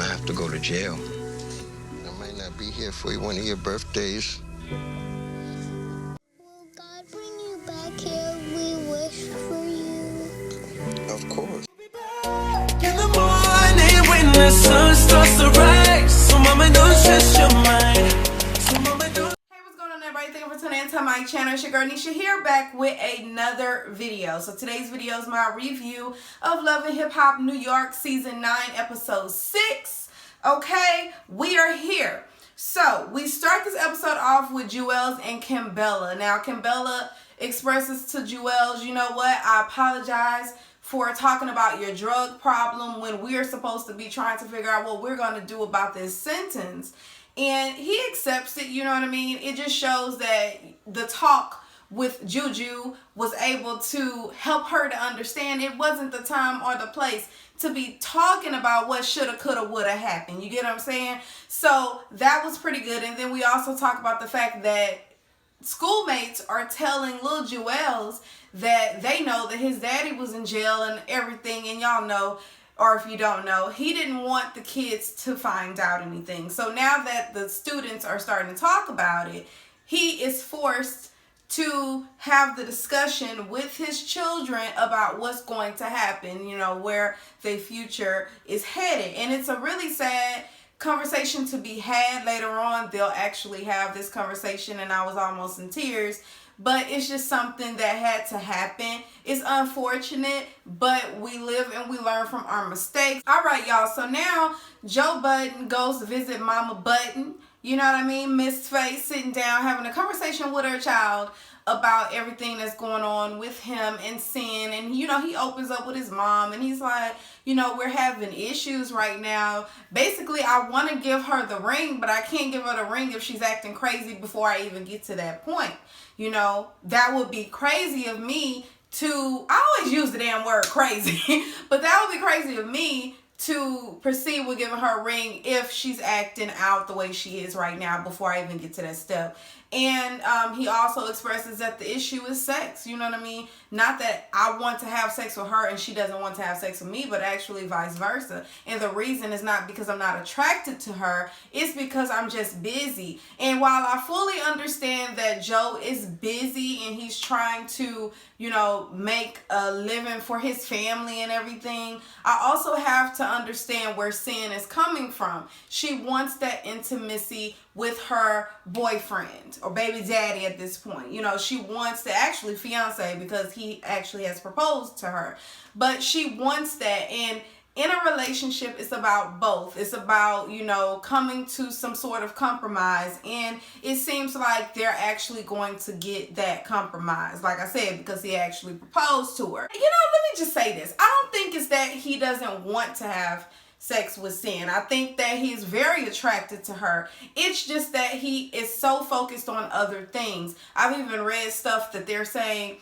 I have to go to jail. I might not be here for one of your birthdays. Will God bring you back here? We wish for you. Of course. In the morning when the sun starts to rise, so mama don't stress your mind. So mama don't. Hey, what's going on, everybody? Thank you for tuning into my channel. It's your girl Nesha here, back with another video. So today's video is my review of Love and Hip Hop New York season 9 episode 6. Okay, we are here. So we start this episode off with Juelz and Kimbella. Now Kimbella expresses to Juelz, you know what, I apologize for talking about your drug problem when we are supposed to be trying to figure out what we're going to do about this sentence. And he accepts it, you know what I mean? It just shows that the talk with Juju was able to help her to understand it wasn't the time or the place to be talking about what shoulda, coulda, woulda happened. You get what I'm saying? So that was pretty good. And then we also talk about the fact that schoolmates are telling little Juelz that they know that his daddy was in jail and everything, and y'all know, or if you don't know, he didn't want the kids to find out anything. So now that the students are starting to talk about it, he is forced to have the discussion with his children about what's going to happen, you know, where their future is headed. And it's a really sad conversation to be had. Later on, they'll actually have this conversation, and I was almost in tears. But it's just something that had to happen. It's unfortunate, but we live and we learn from our mistakes. All right, y'all. So now Joe Budden goes to visit Mama Budden. You know what I mean? Miss Faye sitting down having a conversation with her child about everything that's going on with him and Cyn. And, you know, he opens up with his mom and he's like, you know, we're having issues right now. Basically, I want to give her the ring, but I can't give her the ring if she's acting crazy before I even get to that point. You know, that would be crazy of me to, I always use the damn word crazy, but that would be crazy of me to proceed with giving her a ring if she's acting out the way she is right now before I even get to that step. And he also expresses that the issue is sex. You know what I mean? Not that I want to have sex with her and she doesn't want to have sex with me, but actually vice versa. And the reason is not because I'm not attracted to her. It's because I'm just busy. And while I fully understand that Joe is busy and he's trying to, you know, make a living for his family and everything, I also have to understand where Cyn is coming from. She wants that intimacy with her boyfriend or baby daddy at this point. You know, she wants to, actually fiance, because he actually has proposed to her. But she wants that, and in a relationship, it's about both. It's about, you know, coming to some sort of compromise, and it seems like they're actually going to get that compromise, like I said, because he actually proposed to her. You know, let me just say this. I don't think it's that he doesn't want to have sex with Cyn. I think that he's very attracted to her. It's just that he is so focused on other things. I've even read stuff that they're saying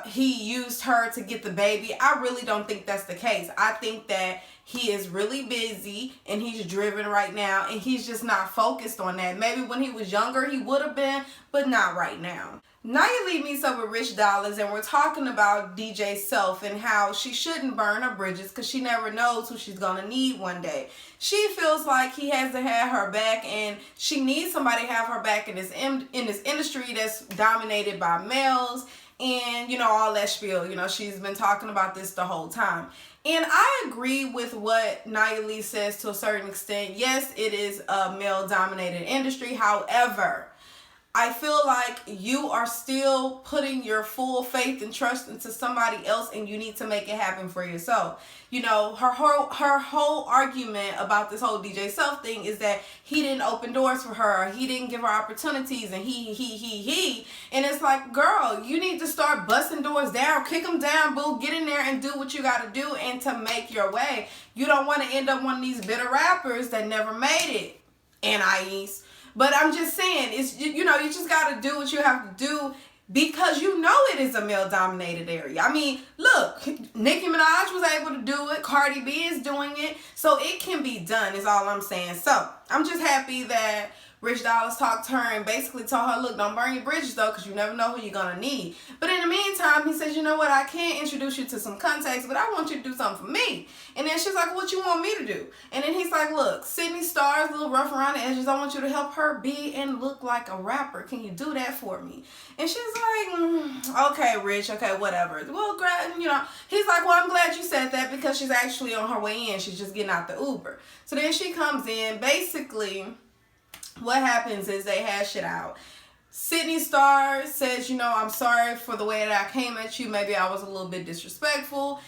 he used her to get the baby. I really don't think that's the case. I think that he is really busy and he's driven right now, and he's just not focused on that. Maybe when he was younger he would have been, but not right now. Nya Lee meets up with Rich Dollas, and we're talking about DJ Self and how she shouldn't burn her bridges because she never knows who she's gonna need one day. She feels like he hasn't had her back, and she needs somebody to have her back in this industry that's dominated by males, and, you know, all that spiel. You know, she's been talking about this the whole time. And I agree with what Nya Lee says to a certain extent. Yes, it is a male-dominated industry. However, I feel like you are still putting your full faith and trust into somebody else, and you need to make it happen for yourself. You know, her whole argument about this whole DJ Self thing is that he didn't open doors for her, he didn't give her opportunities, and he. And it's like, girl, you need to start busting doors down, kick them down, boo, get in there and do what you got to do and to make your way. You don't want to end up one of these bitter rappers that never made it. NIEs. But I'm just saying, it's, you know, you just got to do what you have to do because you know it is a male-dominated area. I mean, look, Nicki Minaj was able to do it. Cardi B is doing it. So it can be done is all I'm saying. So I'm just happy that Rich Dollas talked to her and basically told her, look, don't burn your bridges though, because you never know who you're going to need. But in the meantime, he says, you know what, I can't introduce you to some contacts, but I want you to do something for me. And then she's like, what you want me to do? And then he's like, look, Sydney Star's a little rough around the edges. I want you to help her be and look like a rapper. Can you do that for me? And she's like, okay, Rich, okay, whatever. Well, you know, he's like, well, I'm glad you said that because she's actually on her way in. She's just getting out the Uber. So then she comes in. Basically, what happens is they hash it out. Sydney Star says, you know, I'm sorry for the way that I came at you. Maybe I was a little bit disrespectful.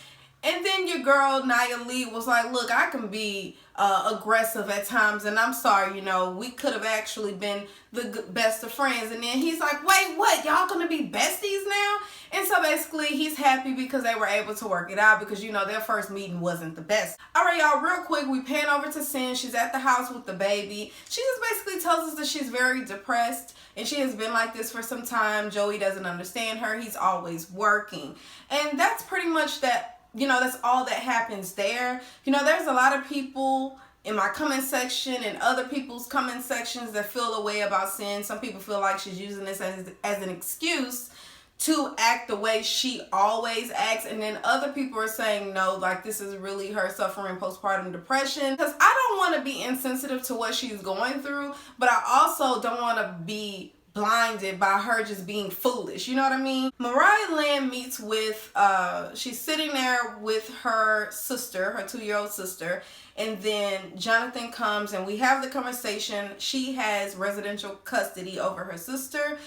And then your girl, Nya Lee, was like, look, I can be aggressive at times, and I'm sorry, you know, we could have actually been the best of friends. And then he's like, wait, what? Y'all gonna be besties now? And so basically, he's happy because they were able to work it out because, you know, their first meeting wasn't the best. All right, y'all, real quick, we pan over to Cyn. She's at the house with the baby. She just basically tells us that she's very depressed, and she has been like this for some time. Joey doesn't understand her. He's always working. And that's pretty much that. You know, that's all that happens there. You know, there's a lot of people in my comment section and other people's comment sections that feel a way about Cyn. Some people feel like she's using this as an excuse to act the way she always acts. And then other people are saying, no, like this is really her suffering postpartum depression. Because I don't want to be insensitive to what she's going through, but I also don't want to be blinded by her just being foolish, you know what I mean? Mariah Lynn meets with, she's sitting there with her sister, her 2-year-old sister, and then Jonathan comes and we have the conversation. She has residential custody over her sister,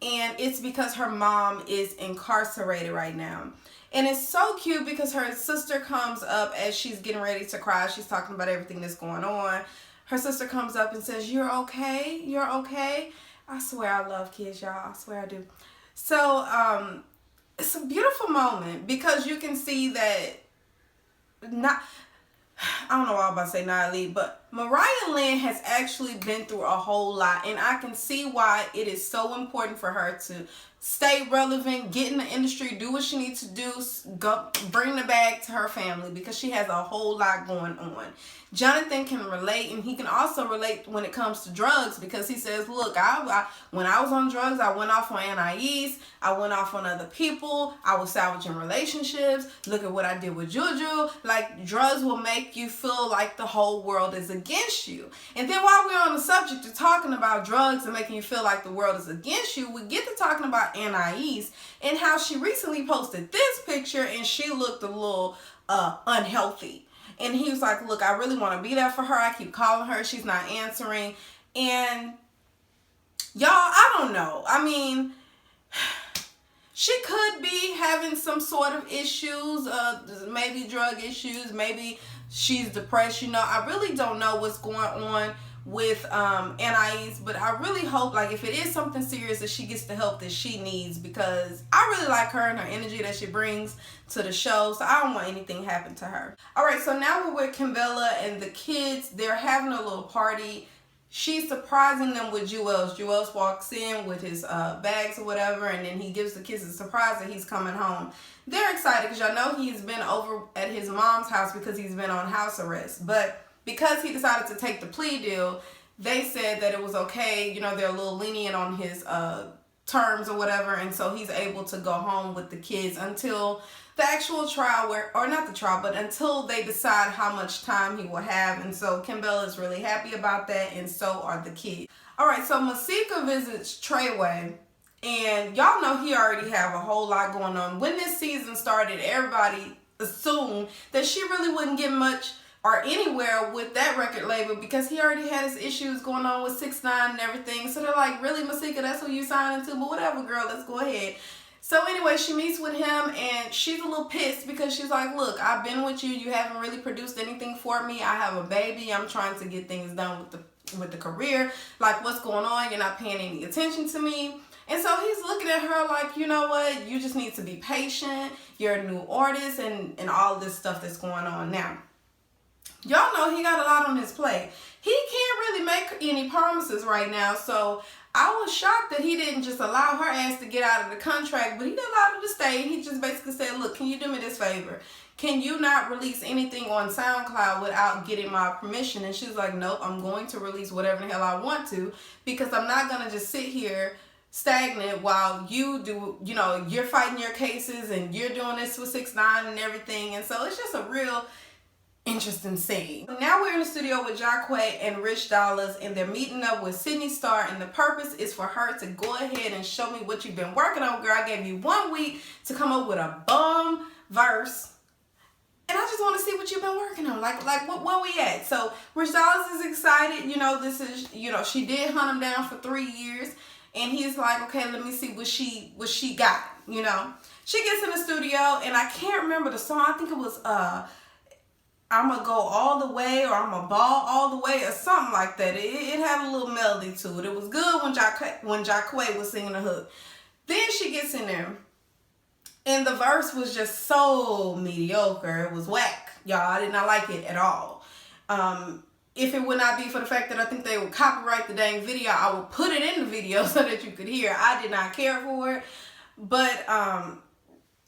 and it's because her mom is incarcerated right now. And it's so cute because her sister comes up as she's getting ready to cry. She's talking about everything that's going on. Her sister comes up and says, you're okay? You're okay? I swear I love kids, y'all. I swear I do. So, it's a beautiful moment because you can see that I don't know why I'm about to say Nya Lee, but Mariah Lynn has actually been through a whole lot, and I can see why it is so important for her to stay relevant, get in the industry, do what she needs to do, go bring the bag to her family because she has a whole lot going on. Jonathan can relate, and he can also relate when it comes to drugs because he says, look, when I was on drugs, I went off on NIEs, I went off on other people, I was salvaging relationships, look at what I did with Juju. Like, drugs will make you feel like the whole world is against you. And then while we're on the subject of talking about drugs and making you feel like the world is against you, we get to talking about NIEs and how she recently posted this picture and she looked a little unhealthy. And he was like, look, I really want to be there for her. I keep calling her. She's not answering. And y'all, I don't know. I mean, she could be having some sort of issues, maybe drug issues. Maybe she's depressed. You know, I really don't know what's going on with NIEs, but I really hope, like, if it is something serious, that she gets the help that she needs because I really like her and her energy that she brings to the show, so I don't want anything to happen to her. All right, so now we're with Kimbella and the kids. They're having a little party. She's surprising them with Juelz. Juelz walks in with his bags or whatever, and then he gives the kids a surprise that he's coming home. They're excited because y'all know he's been over at his mom's house because he's been on house arrest, but because he decided to take the plea deal, they said that it was okay. You know, they're a little lenient on his terms or whatever, and so he's able to go home with the kids until the actual trial, or not the trial, but until they decide how much time he will have. And so Kimbella is really happy about that, and so are the kids. All right, so Masika visits Treyway, and y'all know he already have a whole lot going on. When this season started, everybody assumed that she really wouldn't get much or anywhere with that record label because he already had his issues going on with 6ix9ine and everything. So they're like, really, Masika, that's who you signed into? But whatever, girl, let's go ahead. So anyway, she meets with him and she's a little pissed because she's like, look, I've been with you. You haven't really produced anything for me. I have a baby. I'm trying to get things done with the career. Like, what's going on? You're not paying any attention to me. And so he's looking at her like, you know what? You just need to be patient. You're a new artist and all this stuff that's going on now. Y'all know he got a lot on his plate. He can't really make any promises right now, so I was shocked that he didn't just allow her ass to get out of the contract, but he didn't allow her to stay. He just basically said, look, can you do me this favor? can you not release anything on SoundCloud without getting my permission? And she's like, nope, I'm going to release whatever the hell I want to, because I'm not going to just sit here stagnant while you do, you know, you're fighting your cases and you're doing this with 6ix9ine and everything. And so it's just a real interesting scene. Now we're in the studio with Jaquay and Rich Dollas, and they're meeting up with Sydney Star, and the purpose is for her to go ahead and show me what you've been working on. Girl, I gave you 1 week to come up with a bum verse, and I just want to see what you've been working on. Like where we at? So Rich Dollas is excited. You know, this is, you know, she did hunt him down for 3 years. And he's like, okay, let me see what she got, you know. She gets in the studio, and I can't remember the song. I think it was I'ma Go All the Way, or I'ma Ball All the Way, or something like that. It had a little melody to it. It was good when Jaquay was singing the hook. Then she gets in there, and the verse was just so mediocre. It was whack, y'all. I did not like it at all. If it would not be for the fact that I think they would copyright the dang video, I would put it in the video so that you could hear. I did not care for it. But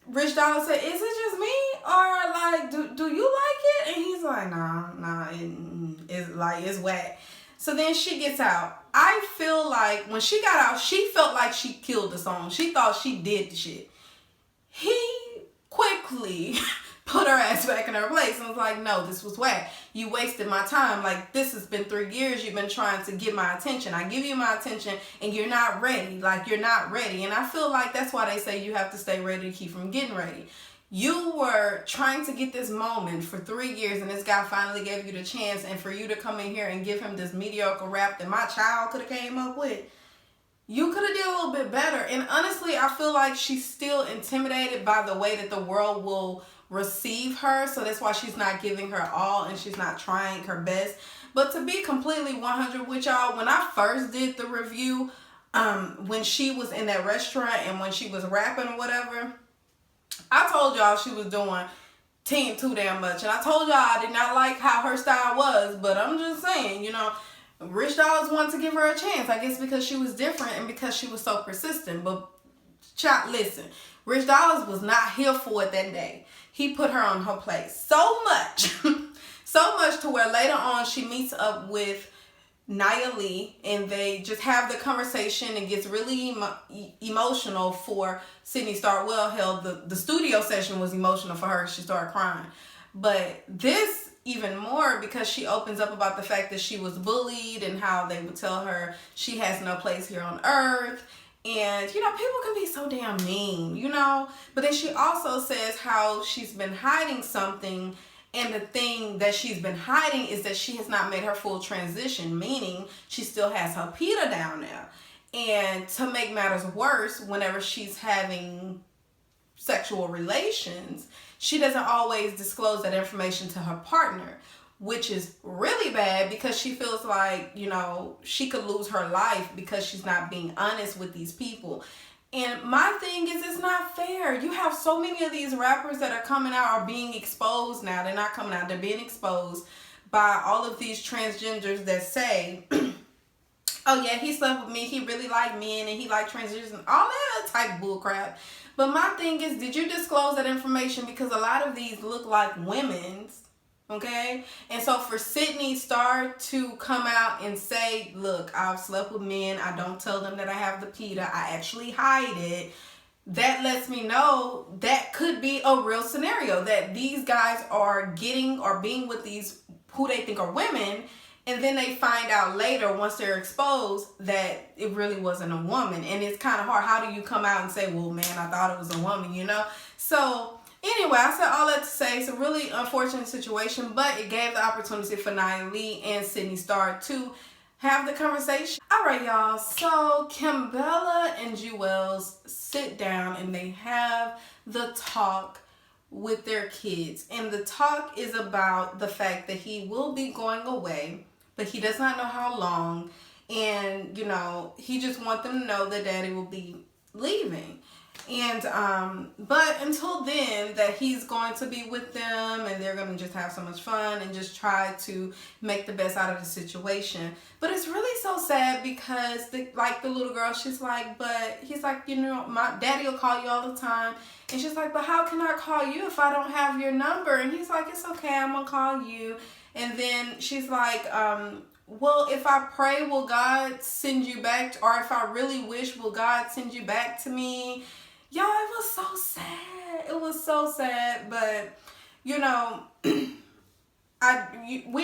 Rich Dollas said, is it just me? Or like, do you like it? And he's like, nah, it's whack. So then she gets out. I feel like when she got out, she felt like she killed the song. She thought she did the shit. He quickly put her ass back in her place and was like, no, this was whack. You wasted my time. Like, this has been 3 years. You've been trying to get my attention. I give you my attention and you're not ready. Like, you're not ready. And I feel like that's why they say you have to stay ready to keep from getting ready. You were trying to get this moment for 3 years, and this guy finally gave you the chance, and for you to come in here and give him this mediocre rap that my child could have came up with, you could have did a little bit better. And honestly, I feel like she's still intimidated by the way that the world will receive her, so that's why she's not giving her all and she's not trying her best. But to be completely 100 with y'all, when I first did the review, when she was in that restaurant and when she was rapping or whatever, I told y'all she was doing too damn much, and I told y'all I did not like how her style was. But I'm just saying, you know, Rich Dollas wanted to give her a chance, I guess because she was different and because she was so persistent. But chat, listen, Rich Dollas was not here for it that day. He put her on her place so much, so much to where later on she meets up with Nya Lee, and they just have the conversation and gets really emotional for Sydney Star. Well, hell, the studio session was emotional for her. She started crying. But this even more, because she opens up about the fact that she was bullied and how they would tell her she has no place here on earth. And, you know, people can be so damn mean, you know. But then she also says how she's been hiding something. And the thing that she's been hiding is that she has not made her full transition, meaning she still has her PETA down there. And to make matters worse, whenever she's having sexual relations, she doesn't always disclose that information to her partner, which is really bad because she feels like, you know, she could lose her life because she's not being honest with these people. And my thing is, it's not fair. You have so many of these rappers that are coming out, are being exposed now. They're not coming out, they're being exposed by all of these transgenders that say, oh yeah, he slept with me, he really liked men, and he liked transgenders, and all that type bull crap. But my thing is, did you disclose that information? Because a lot of these look like women's. Okay, and so for Sydney Star to come out and say, look, I've slept with men, I don't tell them that I have the PETA, I actually hide it, that lets me know that could be a real scenario, that these guys are getting or being with these who they think are women, and then they find out later, once they're exposed, that it really wasn't a woman. And it's kind of hard. How do you come out and say, well, man, I thought it was a woman, you know? So anyway, I said all that to say it's a really unfortunate situation, but it gave the opportunity for Nya Lee and Sydney Star to have the conversation. All right, y'all. So Kimbella and Juelz sit down and they have the talk with their kids. And the talk is about the fact that he will be going away, but he does not know how long. And, you know, he just wants them to know that daddy will be leaving. And but until then, that he's going to be with them and they're going to just have so much fun and just try to make the best out of the situation. But it's really so sad because the little girl, she's like, but he's like, you know, my daddy will call you all the time. And she's like, but how can I call you if I don't have your number? And he's like, it's okay, I'm gonna call you. And then she's like, well, if I pray, will God send you back? Or if I really wish, will God send you back to me? Y'all, it was so sad. It was so sad. But, you know, we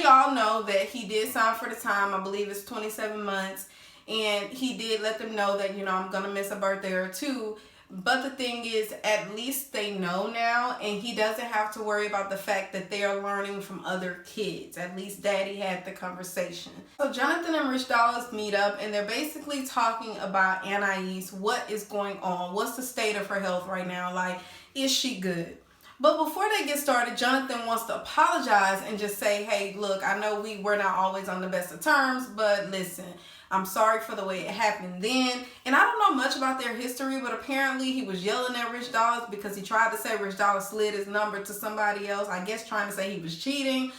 all know that he did sign for the time. I believe it's 27 months. And he did let them know that, you know, I'm going to miss a birthday or two. But the thing is, at least they know now, and he doesn't have to worry about the fact that they are learning from other kids. At least Daddy had the conversation. So Jonathan and Rich Dollas meet up, and they're basically talking about Anais, what is going on, what's the state of her health right now, like, is she good? But before they get started, Jonathan wants to apologize and just say, hey, look, I know we were not always on the best of terms, but listen, I'm sorry for the way it happened then. And I don't know much about their history, but apparently he was yelling at Rich Dollas because he tried to say Rich Dollas slid his number to somebody else. I guess trying to say he was cheating.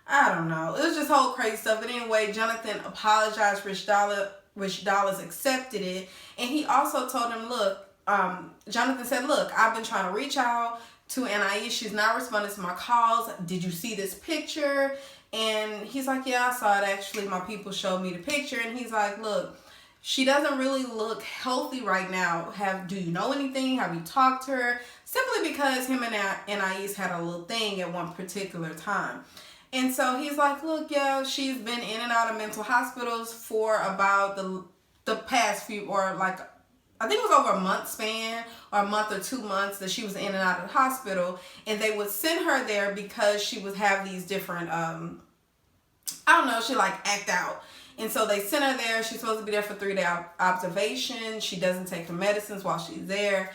I don't know. It was just whole crazy stuff. But anyway, Jonathan apologized. Rich Dollas accepted it. And he also told him, look, Jonathan said, look, I've been trying to reach out to Anais. She's not responding to my calls. Did you see this picture? And he's like, yeah, I saw it actually. My people showed me the picture. And he's like, look, she doesn't really look healthy right now. Do you know anything? Have you talked to her? Simply because him and Anais had a little thing at one particular time. And so he's like, look, yeah, she's been in and out of mental hospitals for about the past few, or like, I think it was over a month span, or a month or 2 months that she was in and out of the hospital. And they would send her there because she would have these different, I don't know, she like act out. And so they sent her there. She's supposed to be there for 3-day observation. She doesn't take her medicines while she's there.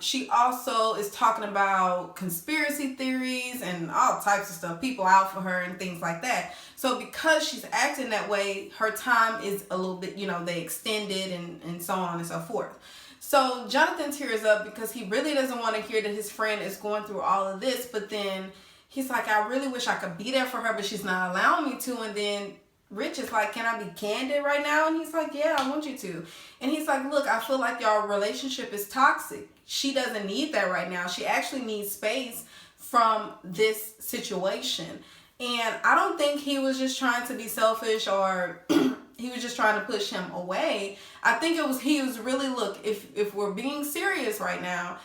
She also is talking about conspiracy theories and all types of stuff, people out for her and things like that. So because she's acting that way, her time is a little bit, you know, they extended and so on and so forth. So Jonathan tears up because he really doesn't want to hear that his friend is going through all of this. But then he's like, I really wish I could be there for her, but she's not allowing me to. And then Rich is like, can I be candid right now? And he's like, yeah, I want you to. And he's like, look, I feel like your relationship is toxic. She doesn't need that right now. She actually needs space from this situation. And I don't think he was just trying to be selfish or he was just trying to push him away. I think he was really, look, if we're being serious right now,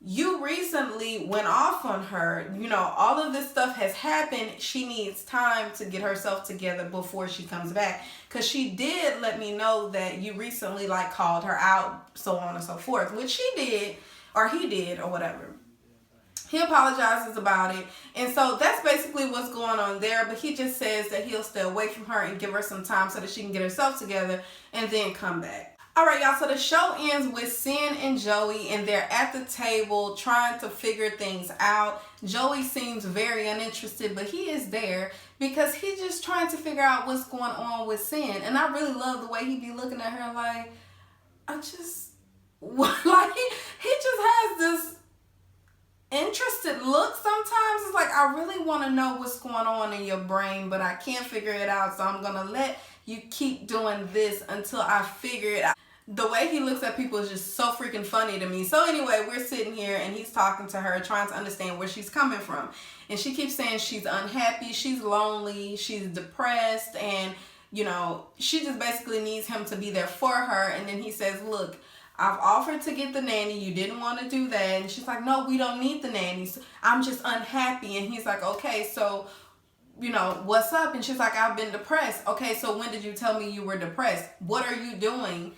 you recently went off on her. You know, all of this stuff has happened. She needs time to get herself together before she comes back. Because she did let me know that you recently like called her out, so on and so forth. Which she did, or he did, or whatever. He apologizes about it. And so that's basically what's going on there. But he just says that he'll stay away from her and give her some time so that she can get herself together and then come back. Alright, y'all, so the show ends with Cyn and Joey, and they're at the table trying to figure things out. Joey seems very uninterested, but he is there because he's just trying to figure out what's going on with Cyn. And I really love the way he be looking at her like, like, he just has this interested look sometimes. It's like, I really want to know what's going on in your brain, but I can't figure it out, so I'm going to let you keep doing this until I figure it out. The way he looks at people is just so freaking funny to me. So anyway, we're sitting here and he's talking to her, trying to understand where she's coming from. And she keeps saying she's unhappy, she's lonely, she's depressed, and, you know, she just basically needs him to be there for her. And then he says, look, I've offered to get the nanny. You didn't want to do that. And she's like, no, we don't need the nannies. I'm just unhappy. And he's like, okay, so, you know, what's up? And she's like, I've been depressed. Okay, so when did you tell me you were depressed? What are you doing?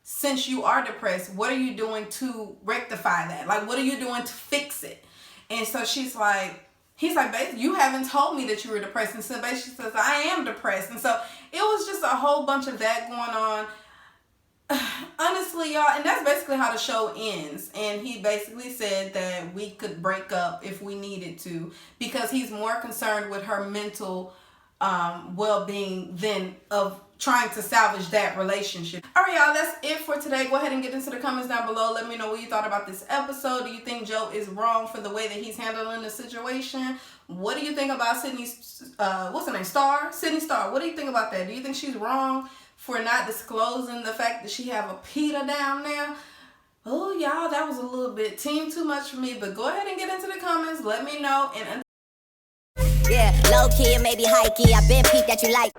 Since you are depressed, what are you doing to rectify that? Like, what are you doing to fix it? And so he's like, basically, you haven't told me that you were depressed. And so basically she says, I am depressed. And so it was just a whole bunch of that going on. Honestly, y'all, and that's basically how the show ends. And he basically said that we could break up if we needed to, because he's more concerned with her mental well-being than of trying to salvage that relationship. All right, y'all, that's it for today. Go ahead and get into the comments down below. Let me know what you thought about this episode. Do you think Joe is wrong for the way that he's handling the situation? What do you think about Sydney's, what's her name, Star? Sydney Star. What do you think about that? Do you think she's wrong for not disclosing the fact that she have a Peter down there? Oh, y'all, that was a little bit too much for me. But go ahead and get into the comments. Let me know. And yeah, low key and maybe high key. I been peeped that you like.